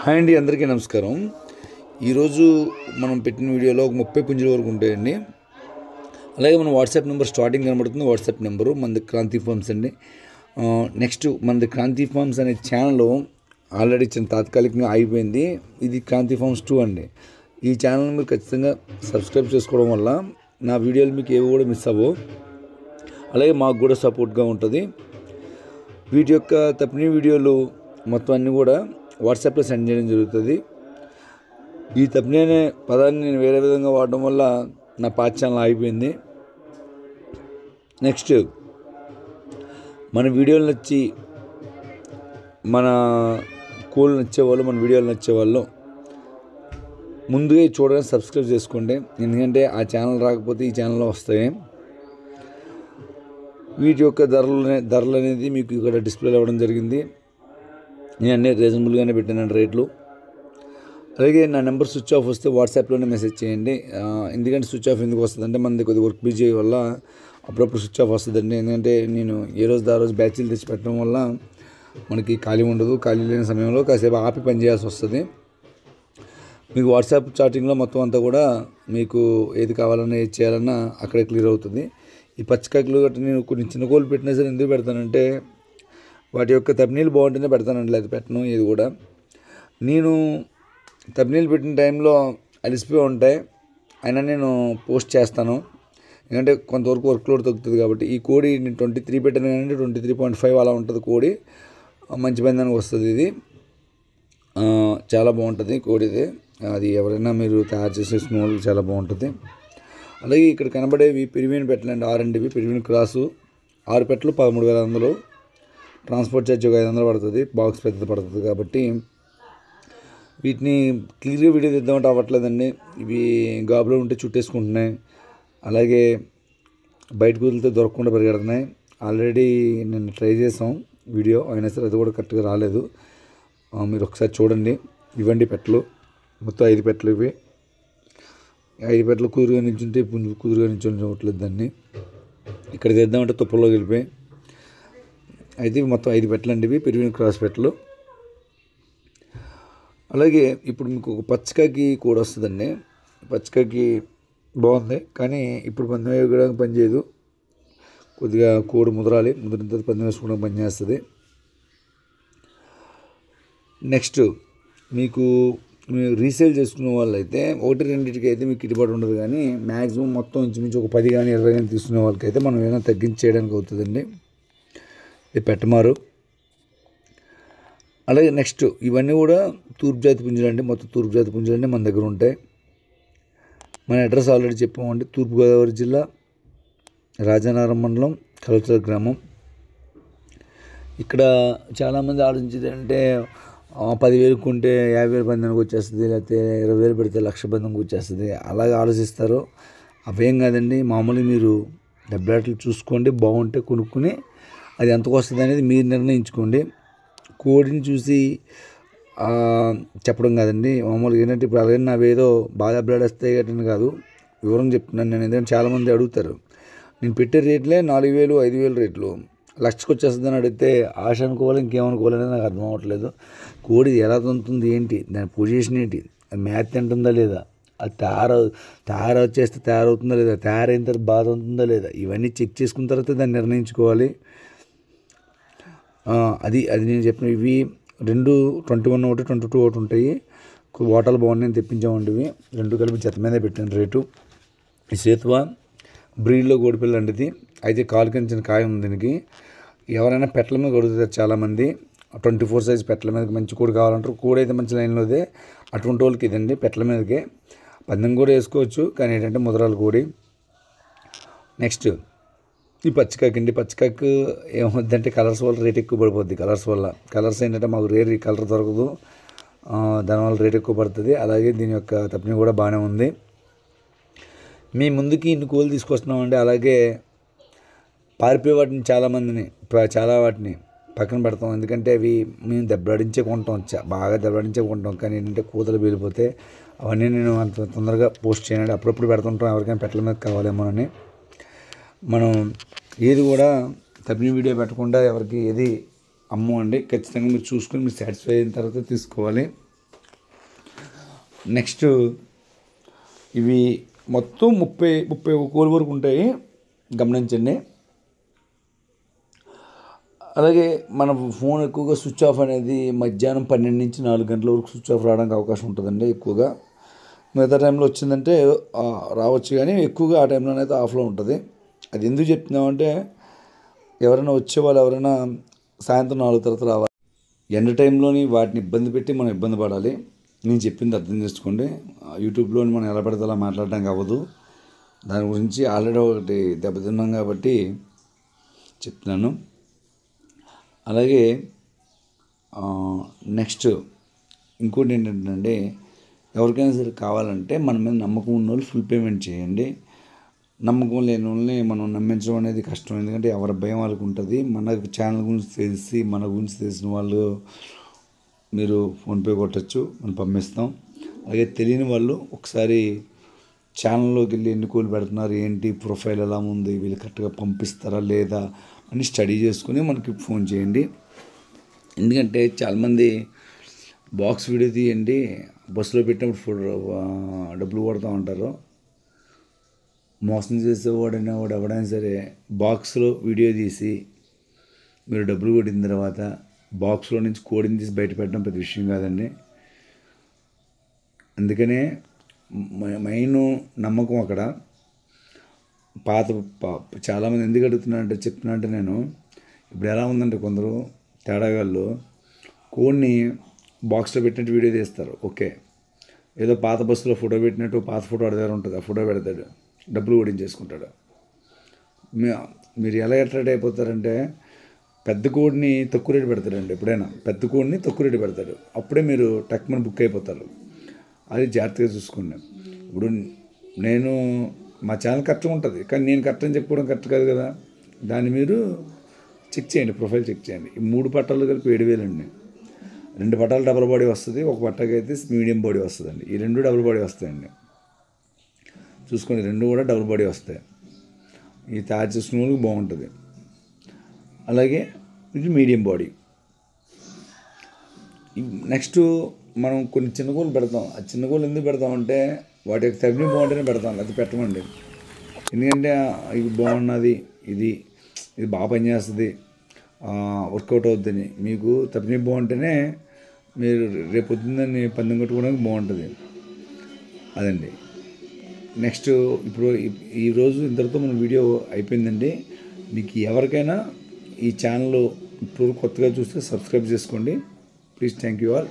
Hi అండి, అందరికీ నమస్కారం. ఈరోజు మనం పెట్టిన వీడియోలో ఒక 30 పుంజుల వరకు ఉంటాయండి. అలాగే మన వాట్సాప్ నెంబర్ స్టార్టింగ్ కనబడుతుంది. వాట్సాప్ నెంబరు మనది క్రాంతి ఫార్మ్స్ అండి. నెక్స్ట్ మనది క్రాంతి ఫార్మ్స్ అనే ఛానల్ ఆల్రెడీ తాత్కాలికంగా అయిపోయింది. ఇది క్రాంతి ఫార్మ్స్ 2 అండి. ఈ ఛానల్ మీరు ఖచ్చితంగా సబ్స్క్రైబ్ చేసుకోవడం వల్ల నా వీడియోలు మీకు ఏవి కూడా మిస్ అవ్వవు. అలాగే మాకు కూడా సపోర్ట్గా ఉంటుంది. వీటి యొక్క తప్పిన వీడియోలు మొత్తం అన్నీ కూడా వాట్సాప్లో సెండ్ చేయడం జరుగుతుంది. ఈ తప్పిన అనే పదాన్ని నేను వేరే విధంగా వాడడం వల్ల నా పాత ఛానల్ ఆగిపోయింది. నెక్స్ట్ మన వీడియోలు నచ్చి మన కోళ్ళు నచ్చేవాళ్ళు, మన వీడియోలు నచ్చేవాళ్ళు ముందుగా చూడడానికి సబ్స్క్రైబ్ చేసుకోండి. ఎందుకంటే ఆ ఛానల్ రాకపోతే ఈ ఛానల్లో వస్తాయి. వీటి యొక్క ధరలు అనేది మీకు ఇక్కడ డిస్ప్లేలో ఇవ్వడం జరిగింది. నేను అన్నీ రీజనబుల్గానే పెట్టాను రేట్లు. అలాగే నా నెంబర్ స్విచ్ ఆఫ్ వస్తే వాట్సాప్లోనే మెసేజ్ చేయండి. ఎందుకంటే స్విచ్ ఆఫ్ ఎందుకు వస్తుందంటే మనది కొద్దిగా వర్క్ బిజీ వల్ల అప్పుడప్పుడు స్విచ్ ఆఫ్ వస్తుందండి. ఎందుకంటే నేను ఏ రోజు ఆ రోజు బ్యాచ్లు తెచ్చి పెట్టడం వల్ల మనకి ఖాళీ ఉండదు. ఖాళీ లేని సమయంలో కాసేపు ఆపి పని చేయాల్సి వస్తుంది. మీకు వాట్సాప్ చాటింగ్లో మొత్తం అంతా కూడా మీకు ఏది కావాలన్నా ఏది చేయాలన్నా అక్కడే క్లియర్ అవుతుంది. ఈ పచ్చికాకులు గట్రా నేను కొన్ని చిన్న కోళ్ళు పెట్టినా సరే ఎందుకు పెడతానంటే వాటి యొక్క తబ్నీలు బాగుంటేనే పెడతానండి, అది పెట్టను. ఇది కూడా నేను తబ్నీలు పెట్టిన టైంలో అలిసిపోయి ఉంటాయి, అయినా నేను పోస్ట్ చేస్తాను. ఎందుకంటే కొంతవరకు వర్క్ లోడ్ తగ్గుతుంది కాబట్టి. ఈ కోడి నేను 23 పెట్టాను కానీ 23.5 అలా ఉంటుంది కోడి. మంచి పందానికి వస్తుంది. ఇది చాలా బాగుంటుంది కోడిది. అది ఎవరైనా మీరు తయారు చేసేసిన వాళ్ళకి చాలా బాగుంటుంది. అలాగే ఇక్కడ కనబడేవి పెరివిన్ పెట్టలండి. 6 పెరివిన్ క్రాసు. 6 పెట్టలు 13,500. ట్రాన్స్పోర్ట్ ఛార్జ్ ఒక 500 పడుతుంది. బాక్స్ పెద్దది పడుతుంది కాబట్టి వీటిని క్లియర్గా వీడియో తీద్దామంటే అవ్వట్లేదండి. ఇవి గాబులో ఉంటే చుట్టేసుకుంటున్నాయి. అలాగే బయట కుదిరితే దొరకకుండా పరిగెడుతున్నాయి. ఆల్రెడీ నేను ట్రై చేసాం వీడియో, అయినా సరే అది కూడా కరెక్ట్గా రాలేదు. మీరు ఒకసారి చూడండి. ఇవ్వండి పెట్టలు, మొత్తం 5 పెట్టలు. ఇవి 5 పెట్టలు కుదురుగా నించుంటే పుంజు కుదురుగా నించుని చూడట్లేదు. దాన్ని ఇక్కడ తెద్దామంటే తుప్పల్లోకి వెళ్ళిపోయి. అయితే ఇవి మొత్తం 5 పెట్టలు అండి. ఇవి పెరిగిన క్రాస్ పెట్టలు. అలాగే ఇప్పుడు మీకు ఒక పచ్చికాకి కూడా వస్తుందండి. పచ్చికాకి బాగుంది కానీ ఇప్పుడు పందెం వేయడానికి పనిచేయదు. కొద్దిగా కోడి ముదరాలి, ముదిరిన తర్వాత పందెం వేసుకోవడానికి పనిచేస్తుంది. నెక్స్ట్ మీకు మీరు రీసేల్ చేసుకునే వాళ్ళు అయితే 1-2కి అయితే మీకు గిట్టుబాటు ఉండదు. కానీ మ్యాక్సిమం మొత్తం ఇంచుమించు ఒక 10 కానీ 20 కానీ తీసుకునే వాళ్ళకైతే మనం ఏదైనా తగ్గించి చేయడానికి అవుతుందండి. ఇది పెట్టమారు. అలాగే నెక్స్ట్ ఇవన్నీ కూడా తూర్పు జాతి పుంజులు అండి. మొత్తం తూర్పు జాతి పుంజులు అండి మన దగ్గర ఉంటాయి. మన అడ్రస్ ఆల్రెడీ చెప్పామండి. తూర్పుగోదావరి జిల్లా రాజానగరం మండలం కలవచల గ్రామం. ఇక్కడ చాలామంది ఆలోచించేది అంటే 10,000 కొంటే 50,000 పందానికి వచ్చేస్తుంది, లేకపోతే 20,000 పెడితే 1,00,000 పందానికి వచ్చేస్తుంది, అలాగే ఆలోచిస్తారు. అవేం కాదండి. మామూలుగా మీరు డబ్బులు చూసుకోండి, బాగుంటే కొనుక్కుని అది ఎంతకు వస్తుంది అనేది మీరు నిర్ణయించుకోండి. కోడిని చూసి చెప్పడం కాదండి. మామూలుగా ఏంటంటే ఇప్పుడు అలాగే నావేదో బాగా బ్లడ్ వస్తాయి గట్టిన కాదు, వివరం చెప్తున్నాను నేను. ఎందుకంటే చాలామంది అడుగుతారు. నేను పెట్టే రేట్లే 4,000, 5,000 రేట్లు. 1,00,000కి వచ్చేస్తుందని అడిగితే ఆశ అనుకోవాలి, ఇంకేమనుకోవాలని నాకు అర్థం అవ్వట్లేదు. కోడి ఎలా తంతుంది ఏంటి, దాని పొజిషన్ ఏంటి, అది మేత తింటుందా లేదా, అది తయారవుతుందా లేదా, తయారైన తర్వాత బాధ అవుతుందా లేదా, ఇవన్నీ చెక్ చేసుకున్న తర్వాత దాన్ని నిర్ణయించుకోవాలి. అది నేను చెప్పిన ఇవి 21 ఒకటి 22 ఒకటి ఉంటాయి. ఓటాలు బాగున్నాయని తెప్పించామండి. ఇవి 2 కలిపి జత మీద పెట్టాను రేటు. ఈ సేతువా బ్రీడ్లో కోడిపిల్ల అండి. ఇది అయితే కాలు కించిన కాయ ఉంది దీనికి. ఎవరైనా పెట్టల మీద కొడుతారు చాలామంది. 24 సైజ్ పెట్టల మీద మంచి కోడి కావాలంటారు. కోడి అయితే మంచి లైన్లోదే. అటువంటి వాళ్ళకి ఇదండి పెట్టల మీదకే. పందెం కూడా వేసుకోవచ్చు కానీ ఏంటంటే ముదరాల కోడి. నెక్స్ట్ ఈ పచ్చికాకి అండి. పచ్చికాకు ఏమవుద్దంటే కలర్స్ వల్ల రేట్ ఎక్కువ పడిపోద్ది. కలర్స్ ఏంటంటే మాకు రేర్ ఈ కలర్ దొరకదు, దానివల్ల రేట్ ఎక్కువ పడుతుంది. అలాగే దీని యొక్క తప్పిని కూడా బాగానే ఉంది. మీ ముందుకి ఇన్ని కోళ్ళు తీసుకొస్తున్నామండి. అలాగే పారిపోయే వాటిని చాలా వాటిని పక్కన పెడతాం. ఎందుకంటే అవి మేము దెబ్బలాడించే కొంటాం, బాగా దెబ్బలాడించే కొంటాం. కానీ ఏంటంటే కూతలు వెళ్ళిపోతే అవన్నీ నేను అంత తొందరగా పోస్ట్ చేయనండి. అప్పుడప్పుడు పెడుతుంటాం ఎవరికైనా పెట్టల మీద కావాలేమోనని. మనం ఏది కూడా తప్పిన వీడియో పెట్టకుండా ఎవరికి ఏది అమ్ము అండి. ఖచ్చితంగా మీరు చూసుకొని మీరు సాటిస్ఫై అయిన తర్వాత తీసుకోవాలి. నెక్స్ట్ ఇవి మొత్తం 30 కోళ్ళు వరకు ఉంటాయి, గమనించండి. అలాగే మన ఫోన్ ఎక్కువగా స్విచ్ ఆఫ్ అనేది మధ్యాహ్నం 12 నుంచి 4 గంటల వరకు స్విచ్ ఆఫ్ రావడానికి అవకాశం ఉంటుందండి. ఎక్కువగా మిగతా టైంలో వచ్చిందంటే రావచ్చు, కానీ ఎక్కువగా ఆ టైంలోనైతే ఆఫ్లో ఉంటుంది. అది ఎందుకు చెప్తున్నామంటే ఎవరైనా వచ్చేవాళ్ళు ఎవరైనా సాయంత్రం 4 తర్వాత రావాలి. ఎండ టైంలోని వాటిని ఇబ్బంది పెట్టి మనం ఇబ్బంది పడాలి. నేను చెప్పింది అర్థం చేసుకోండి. యూట్యూబ్లోని మనం ఎలా పడితే అలా మాట్లాడడానికి అవ్వదు. దాని గురించి ఆల్రెడీ ఒకటి దెబ్బతిన్నాం కాబట్టి చెప్తున్నాను. అలాగే నెక్స్ట్ ఇంకోటి ఏంటంటే ఎవరికైనా సరే కావాలంటే మన మీద నమ్మకం ఉన్న వాళ్ళు ఫుల్ పేమెంట్ చేయండి. నమ్మకం లేని వాళ్ళని మనం నమ్మించడం అనేది కష్టం. ఎందుకంటే ఎవరి భయం వాళ్ళకు ఉంటుంది. మన ఛానల్ గురించి తెలిసి మన గురించి తెలిసిన వాళ్ళు మీరు ఫోన్పే కొట్టచ్చు, మనం పంపిస్తాం. అలాగే తెలియని వాళ్ళు ఒకసారి ఛానల్లోకి వెళ్ళి ఎన్ని కోళ్ళు పెడుతున్నారు, ఏంటి ప్రొఫైల్ ఎలా ఉంది, వీళ్ళు కరెక్ట్గా పంపిస్తారా లేదా అని స్టడీ చేసుకుని మనకి ఫోన్ చేయండి. ఎందుకంటే చాలామంది బాక్స్ వీడియో తీయండి, బస్సులో పెట్టినప్పుడు డబ్బులు కొడతా ఉంటారు. మోసం చేసేవాడైనా వాడు ఎవడైనా సరే బాక్స్లో వీడియో తీసి మీరు డబ్బులు కొట్టిన తర్వాత బాక్స్లో నుంచి కోడిని తీసి బయట పెట్టడం పెద్ద విషయం కాదండి. అందుకనే మెయిన్ నమ్మకం అక్కడ. చాలామంది ఎందుకు అడుగుతున్నానంటే చెప్తున్నా అంటే నేను ఇప్పుడు ఎలా ఉందంటే కొందరు తేడాగాళ్ళు కోడిని బాక్స్లో పెట్టినట్టు వీడియో తీస్తారు. ఓకే, ఏదో పాత బస్సులో ఫోటో పెట్టినట్టు పాత ఫోటో అడి దగ్గర ఉంటుంది, ఆ ఫోటో పెడతాడు, డబ్బులు ఓడించేసుకుంటాడు. మీరు ఎలా అట్రాక్ట్ అయిపోతారంటే పెద్ద కోడిని తక్కువ రేటు పెడతాడండి. ఎప్పుడైనా పెద్ద కోడిని తక్కువ రేటు పెడతాడు, అప్పుడే మీరు టక్మని బుక్ అయిపోతారు. అది జాగ్రత్తగా చూసుకోండి. ఇప్పుడు నేను మా ఛానల్ కరెక్ట్గా ఉంటుంది, కానీ నేను కరెక్ట్ అని చెప్పుకోవడం కరెక్ట్ కాదు కదా. దాన్ని మీరు చెక్ చేయండి, ప్రొఫైల్ చెక్ చేయండి. ఈ 3 పట్టాలు కలిపి 7,000 అండి. 2 పట్టాలు డబుల్ బాడీ వస్తుంది, ఒక పట్టకి అయితే మీడియం బాడీ వస్తుందండి. ఈ 2 డబుల్ బాడీ వస్తాయండి. చూసుకోండి, 2 కూడా డబుల్ బాడీ వస్తాయి. ఈ తయారు చేసుకునే వాళ్ళకి బాగుంటుంది. అలాగే ఇది మీడియం బాడీ. నెక్స్ట్ మనం కొన్ని చిన్న కోళ్ళు పెడతాం. ఆ చిన్న కోళ్ళు ఎందుకు పెడతామంటే వాటి యొక్క తగ్గి బాగుంటేనే పెడతాం, అది పెట్టమండి. ఎందుకంటే ఇది బాగున్నది, ఇది బాగా పనిచేస్తుంది, వర్కౌట్ అవుద్దని. మీకు తప్పిని బాగుంటేనే మీరు రేపు పొద్దున్నని పందెం కట్టుకోవడానికి బాగుంటుంది. అదండి. నెక్స్ట్ ఇప్పుడు ఈరోజు ఇంతటితో మన వీడియో అయిపోయిందండి. మీకు ఎవరికైనా ఈ ఛానల్ ఇప్పుడు కొత్తగా చూస్తే సబ్స్క్రైబ్ చేసుకోండి ప్లీజ్. Thank you all.